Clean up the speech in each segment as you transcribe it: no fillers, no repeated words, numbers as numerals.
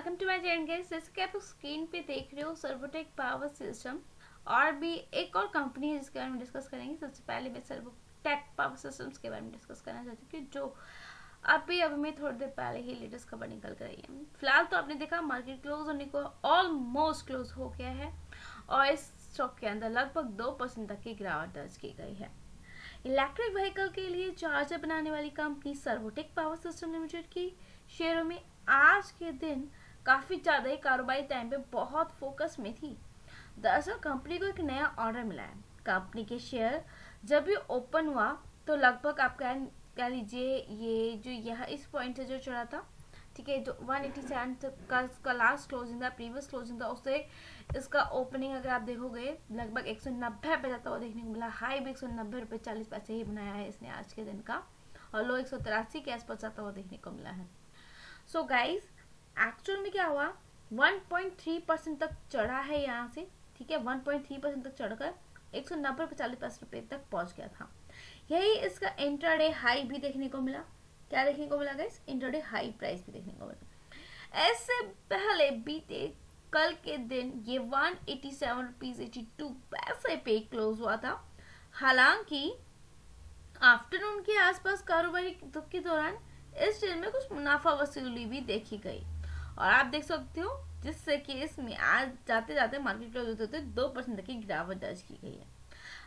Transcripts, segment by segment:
Welcome to my channel guys. जैसे कि आप स्क्रीन पे देख रहे हो सर्वोटेक पावर सिस्टम और भी एक और कंपनी है जिसके बारे में डिस्कस करेंगे। सबसे पहले मैं सर्वोटेक पावर सिस्टम्स के बारे में डिस्कस करना चाहती हूँ कि जो अभी में थोड़ी देर पहले ही लेटेस्ट खबर निकल कर आई है। फिलहाल तो आपने देखा मार्केट क्लोज होने को ऑलमोस्ट क्लोज हो गया है और इस स्टॉक के अंदर लगभग 2% तक की गिरावट दर्ज की गई है। इलेक्ट्रिक व्हीकल के लिए चार्जर बनाने वाली company Servotech power system limited की शेयरों में आज के दिन काफी ज्यादा ही कारोबारी टाइम पे बहुत फोकस में थी। दरअसल कंपनी को एक नया ऑर्डर मिला है। कंपनी के शेयर जब भी ओपन हुआ तो लगभग आप कह लीजिए ये जो यह इस पॉइंट से जो चढ़ा था, ठीक है, जो 187 का लास्ट क्लोजिंग था, प्रीवियस क्लोजिंग था, उससे इसका ओपनिंग अगर आप देखोगे लगभग 190 पे जाता हुआ देखने को मिला। हाई भी 190 रुपये 40 पैसे ही बनाया है इसने आज के दिन का और लो 183 के आसपास जाता हुआ देखने को मिला है। सो गाइज एक्चुअल में क्या हुआ, 1.3% तक चढ़ा है यहाँ से, ठीक है, 1.3% तक चढ़कर 190 रुपये 40 पैसे तक पहुंच गया था। यही इसका इंट्राडे हाई भी देखने को मिला। क्या देखने को मिला गाइस? इंट्राडे हाई प्राइस भी देखने को मिला। ऐसे पहले बीते कल के दिन ये 187 रुपीज 82 पैसे पे क्लोज हुआ था। हालांकि आफ्टरनून के आसपास कारोबारी के दौरान इस शेयर में कुछ मुनाफा वसूली भी देखी गई और आप देख सकते हो जिससे कि इसमें आज जाते जाते मार्केट क्लोज होते होते 2% तक की गिरावट दर्ज की गई है।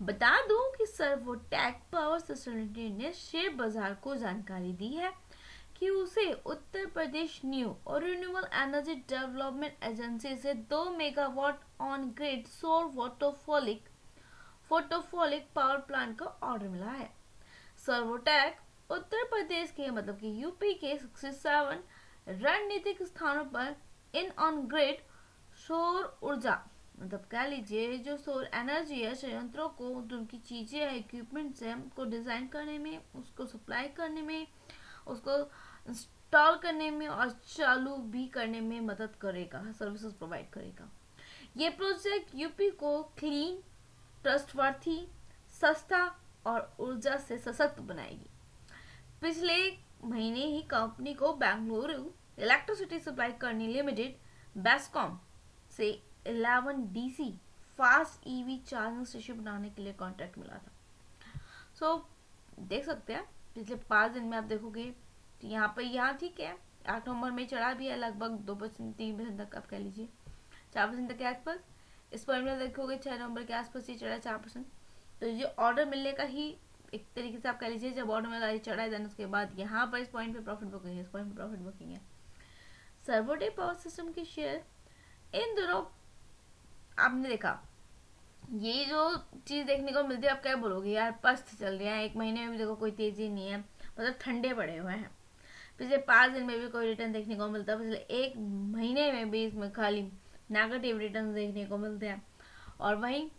बता दूं कि सर्वोटेक पावर सिस्टम लिमिटेड ने शेयर बाजार को जानकारी दी है कि उसे उत्तर प्रदेश न्यू और रिन्यूएबल एनर्जी डेवलपमेंट एजेंसी से 2 मेगावाट ऑन ग्रिड सौर फोटोवोल्टिक पावर प्लांट का ऑर्डर मिला है। सर्वोटेक उत्तर प्रदेश के मतलब कि यूपी के 67 रणनीतिक स्थानों पर इन ऑन ग्रिड सौर ऊर्जा मतलब कह लीजिए जो सौर एनर्जी है संयंत्रों को, जो उनकी चीजें है, इक्विपमेंट्स है, उनको डिजाइन करने में, उसको सप्लाई करने में, उसको इंस्टॉल करने में और चालू भी करने में मदद करेगा, सर्विसेज प्रोवाइड करेगा। ये प्रोजेक्ट यूपी को क्लीन, ट्रस्टवर्थी, सस्ता और ऊर्जा से सशक्त बनाएगी। पिछले महीने ही कंपनी को बेंगलुरु इलेक्ट्रिसिटी सप्लाई करने लिमिटेड बेस्कॉम से 11 DC fast EV charging station बनाने के लिए कॉन्ट्रैक्ट मिला था। सो देख सकते हैं पिछले 5 दिन में आप देखोगे तो यहाँ ठीक है 8 नवंबर में चढ़ा भी है लगभग 2% 3% तक, आप कह लीजिए 4% तक के आसपास। इस पॉइंट में देखोगे 6 नवंबर के आसपास ही चढ़ा 4%। तो ये ऑर्डर मिलने का ही एक तरीके से आप कह लीजिए, जब ऑर्डर में चढ़ा है देन उसके बाद यहाँ पर इस पॉइंट पे प्रॉफिट बुकिंग है, इस पॉइंट पे प्रॉफिट बुकिंग है। सर्वोटेक पावर सिस्टम के शेयर इन दोनों आपने देखा, ये जो चीज देखने को मिलती है आप क्या बोलोगे यार पस्त चल रही है, एक महीने में भी देखो कोई तेजी नहीं है, मतलब ठंडे पड़े हुए हैं। पिछले 5 दिन में भी कोई रिटर्न देखने को मिलता है, पिछले एक महीने में भी इसमें खाली नेगेटिव रिटर्न देखने को मिलते हैं। और वहीं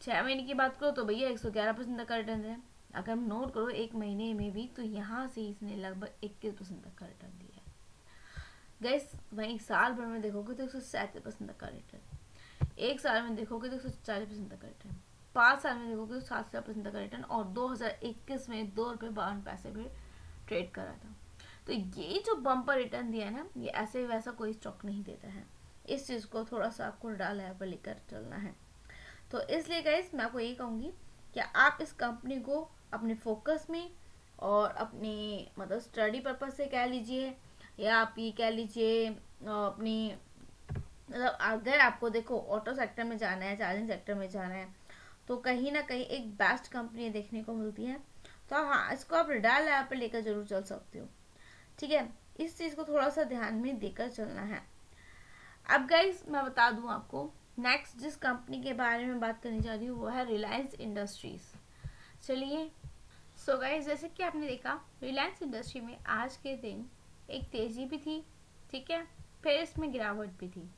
6 महीने की बात करो तो भैया 111% तक का रिटर्न है। अगर हम नोट करो एक महीने में भी तो यहाँ से इसने लगभग 21% तक का रिटर्न दिया है गैस। वहीं साल भर में देखोगे तो 137% तक का रिटर्न, एक साल में देखोगे तो 140% तक का रिटर्न, 5 साल में देखोगे तो 7% तक का रिटर्न और 2021 में ₹2.52 पे ट्रेड करा था। तो ये जो बम्पर रिटर्न दिया है ना, ये ऐसे वैसा कोई स्टॉक नहीं देता है। इस चीज को थोड़ा सा आपको डाला पर लेकर चलना है। तो इसलिए गाइस मैं आपको यही कहूंगी कि आप इस कंपनी को अपने फोकस में और अपने मतलब स्टडी पर्पज से कह लीजिए या आप ये कह लीजिए अपनी मतलब अगर आपको देखो ऑटो सेक्टर में जाना है, चार्जिंग सेक्टर में जाना है तो कहीं ना कहीं एक बेस्ट कंपनी देखने को मिलती है। तो हाँ, इसको आप रिडाल ऐप पर लेकर जरूर चल सकते हो, ठीक है। इस चीज को थोड़ा सा ध्यान में देकर चलना है। अब गाइस मैं बता दूं आपको नेक्स्ट जिस कंपनी के बारे में बात करने जा रही हूँ वो है रिलायंस इंडस्ट्रीज। चलिए सो गाइस जैसे कि आपने देखा रिलायंस इंडस्ट्री में आज के दिन एक तेजी भी थी, ठीक है, फिर इसमें गिरावट भी थी।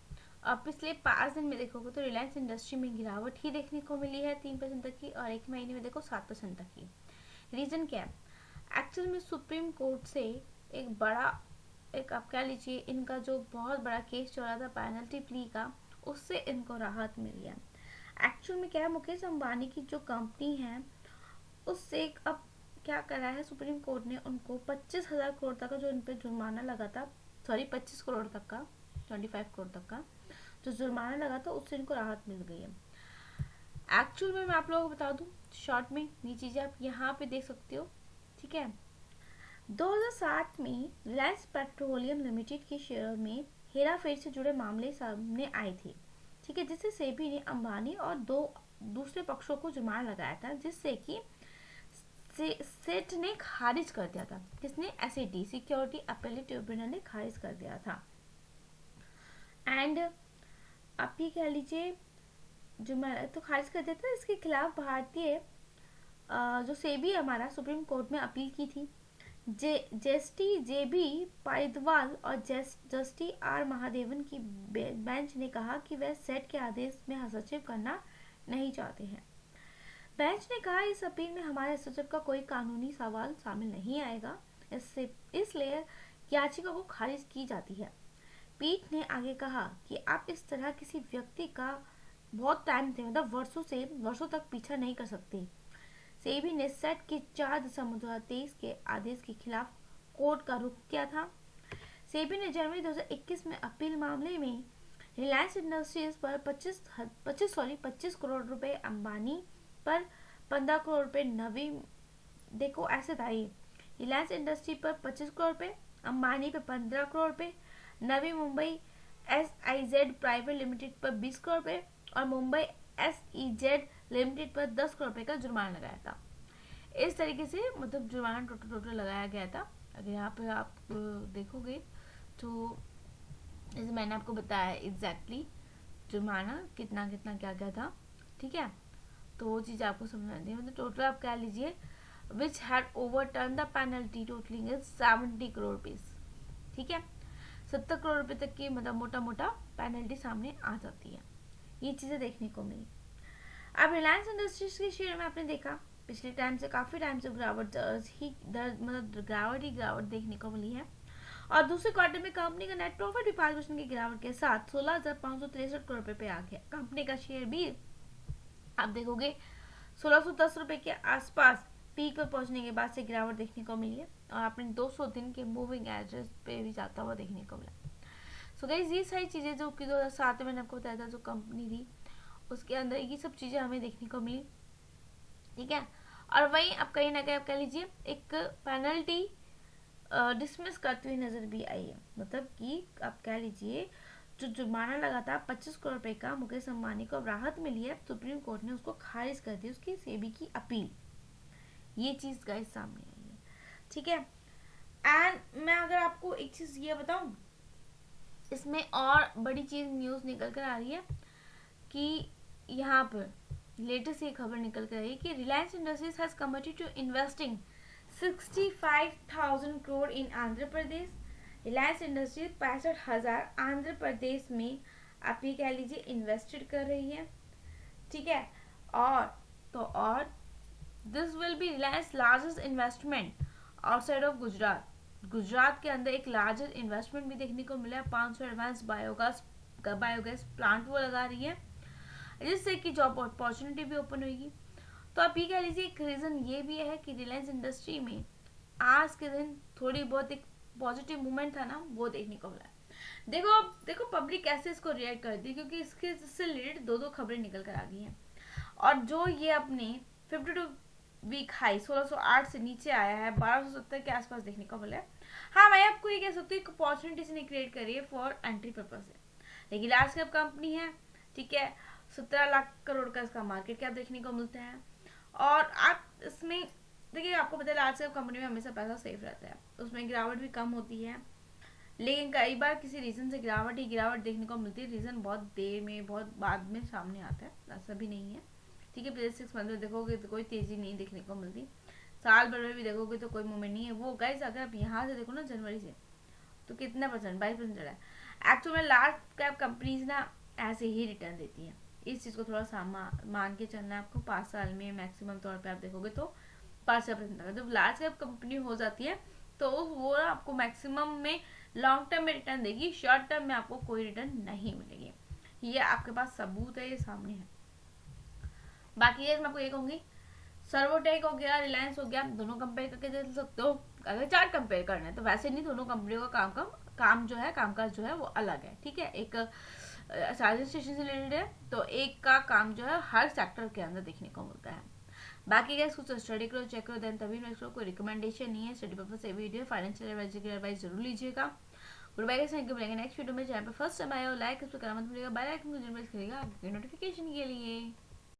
अब पिछले 5 दिन में देखोगे तो रिलायंस इंडस्ट्री में गिरावट ही देखने को मिली है 3% तक की और एक महीने में देखो 7% तक की। रीजन क्या है? एक्चुअल में सुप्रीम कोर्ट से एक बड़ा एक आप कह लीजिए इनका जो बहुत बड़ा केस चल रहा था पेनल्टी प्ली का, उससे इनको राहत मिली है। एक्चुअल में क्या है, मुकेश अंबानी की जो कंपनी है उससे अब क्या करा है सुप्रीम कोर्ट ने उनको 25,000 करोड़ तक का जो इन पे जुर्माना लगा था सॉरी 25 करोड़ तक का, 25 करोड़ तक का जो जुर्माना लगा था उससे इनको राहत मिल गई है। एक्चुअल में मैं आप लोगों को बता दूं शॉर्ट में, ये चीज़ें आप यहाँ पे देख सकते हो, ठीक है। 2007 में रिलायंस पेट्रोलियम लिमिटेड के शेयर में हेराफेरी से जुड़े मामले सामने आए थे, ठीक है, जिससे सेबी ने अंबानी और दो दूसरे पक्षों को जुर्माना लगाया था, जिससे कि सेट ने खारिज कर दिया था। किसने? एसईटी, सिक्योरिटी अपीलेट ट्रिब्यूनल ने खारिज कर दिया था। एंड आप ये कह लीजिए जुर्माना तो खारिज कर दिया था। इसके खिलाफ भारतीय जो सेबी हमारा सुप्रीम कोर्ट में अपील की थी। जस्टिस जेबी पाइदवाल और जस्टिस आर महादेवन की बेंच ने कहा कि वह सेट के आदेश में हस्तक्षेप करना नहीं चाहते हैं। बेंच ने कहा इस अपील में हमारे हस्तक्षेप का कोई कानूनी सवाल शामिल नहीं आएगा, इसलिए याचिका को खारिज की जाती है। पीठ ने आगे कहा कि आप इस तरह किसी व्यक्ति का बहुत टाइम थे, मतलब वर्षों तक पीछा नहीं कर सकते। सेबी ने सेट के 4 दिसंबर 2023 के आदेश के खिलाफ कोर्ट का रुख किया था। सेबी ने जनवरी 2021 में अपील मामले में रिलायंस इंडस्ट्रीज पर 25 करोड़ रुपए, अंबानी पर 15 करोड़ रुपए, नवी देखो ऐसे था ये, रिलायंस इंडस्ट्री पर 25 करोड़ रुपए, अंबानी पर 15 करोड़ रुपए, Navi Mumbai SIZ private limited पर 20 करोड़ रुपए और मुंबई SEZ लिमिटेड पर 10 करोड़ रुपए का जुर्माना लगाया था। इस तरीके से मतलब जुर्माना टोटल लगाया गया था। अगर यहाँ पे आप देखोगे तो जैसे मैंने आपको बताया एग्जैक्टली जुर्माना कितना कितना क्या क्या था, ठीक है, तो वो चीज़ आपको समझ आती है। मतलब टोटल आप कह लीजिए which had overturn the penalty totalling is 70 crore rupees, ठीक है, 70 करोड़ रुपए तक की मतलब मोटा मोटा पेनल्टी सामने आ जाती है। ये चीज़ें देखने को मिली। अब रिलायंस इंडस्ट्रीज के शेयर में आपने देखा पिछले टाइम से काफ़ी टाइम से गिरावट मतलब गिरावट देखने को मिली है और दूसरे क्वार्टर में कंपनी का नेट प्रॉफिट भी 5% की गिरावट के साथ 16,563 करोड़ रुपए पे आ गया। कंपनी का शेयर भी आप देखोगे 1610 रुपए के आसपास पीक पर पहुंचने के बाद से गिरावट देखने को मिली है और आपने 200 दिन के मूविंग एवरेज पे भी जाता हुआ देखने को मिला। सो गाइस ये सारी चीज़ें जो कि 2007 में मैंने आपको बताया था जो कंपनी थी उसके अंदर ये सब चीज़ें हमें देखने को मिली, ठीक है। और वहीं अब कहीं ना कहीं आप कह लीजिए एक पेनल्टी डिसमिस करती हुई नजर भी आई है। मतलब कि आप कह लीजिए जो जुर्माना लगा था 25 करोड़ रुपए का, मुकेश अंबानी को अब राहत मिली है, सुप्रीम कोर्ट ने उसको खारिज कर दी, उसकी सेबी की अपील। ये चीज गाइस सामने आई है, ठीक है। एंड मैं अगर आपको एक चीज ये बताऊं, इसमें और बड़ी चीज न्यूज निकल कर आ रही है कि यहाँ पर लेटेस्ट ये खबर निकल कर आई है कि Reliance Industries has committed to investing 65,000 crore in Andhra Pradesh. Reliance Industries 65,000 Andhra Pradesh में आप ये कह लीजिए इन्वेस्टेड कर रही है, ठीक है। और this will be Reliance largest investment outside of Gujarat के अंदर एक लार्जेस्ट इन्वेस्टमेंट भी देखने को मिला है। 500 एडवांस बायोगैस प्लांट वो लगा रही है जिससे कि जॉब अपॉर्चुनिटी भी ओपन होगी। तो आप ये कह लीजिए एक रीजन ये भी है कि रिलायंस इंडस्ट्री में आज के दिन थोड़ी बहुत एक पॉजिटिव मूवमेंट था ना वो देखने को मिला। देखो पब्लिक कैसे इसको रिएक्ट करती है क्योंकि इसके से रिलेटेड दो खबरें निकल कर आ गई हैं और जो ये अपने 52 वीक हाई 1608 से नीचे आया है 1270 के आसपास देखने को मिला है। हाँ मैं आपको ये कह सकती हूँ एक अपॉर्चुनिटी से क्रिएट करी है फॉर एंट्री पर्पज से, लेकिन लार्ज कैप कंपनी है, ठीक है, 17 लाख करोड़ का इसका मार्केट कैप देखने को मिलता है और आप इसमें देखिए आपको पता है लार्ज कैप कंपनी में हमेशा पैसा सेफ रहता है, उसमें गिरावट भी कम होती है, लेकिन कई बार किसी रीजन से गिरावट देखने को मिलती है। रीजन बहुत देर में बहुत बाद में सामने आता है, ऐसा भी नहीं है, ठीक है। पिछले 6 मंथ में देखोगे तो कोई तेजी नहीं देखने को मिलती, साल भर में भी देखोगे तो कोई मूवमेंट नहीं है। वो गाइस अगर आप यहाँ से देखो ना जनवरी से तो कितना % 22% चला है। एक्चुअल में लार्ज कैप कंपनीज ना ऐसे ही रिटर्न देती हैं, इस चीज़ को थोड़ा सा मान के चलना है आपको। 5 साल में मैक्सिमम तौर पे आप देखोगे तो 5% तक जब लार्ज कैप कंपनी हो जाती है तो वो आपको मैक्सिमम में लॉन्ग टर्म में रिटर्न देगी, शॉर्ट टर्म में आपको कोई रिटर्न नहीं मिलेगी। ये आपके पास सबूत है, ये सामने है। बाकी ये मैं आपको ये कहूंगी सर्वोटेक हो गया, रिलायंस हो गया, दोनों कंपेयर करके देख सकते हो। अगर चार्ट कंपेयर करना है तो वैसे नहीं, दोनों कंपनियों का काम काम जो है, कामकाज जो है वो अलग है, ठीक है। एक चार्जिंग स्टेशन से रिलेटेड है, तो एक का काम जो है हर सेक्टर के अंदर देखने को मिलता है। बाकी गैस कुछ स्टडी करो, चेक करो, देन तभी इन्वेस्ट करो। कोई रिकमेंडेशन नहीं है, स्टडी पर्पस से वीडियो, फाइनेंशियल एडवाइस जरूर लीजिएगा। Good bye, thank you. मिलेंगे नेक्स्ट वीडियो में। चैनल पर फर्स्ट टाइम आए हो लाइक करना मत भूलिएगा, बेल आइकन को जरूर प्रेस करिएगा आपके नोटिफिकेशन के लिए।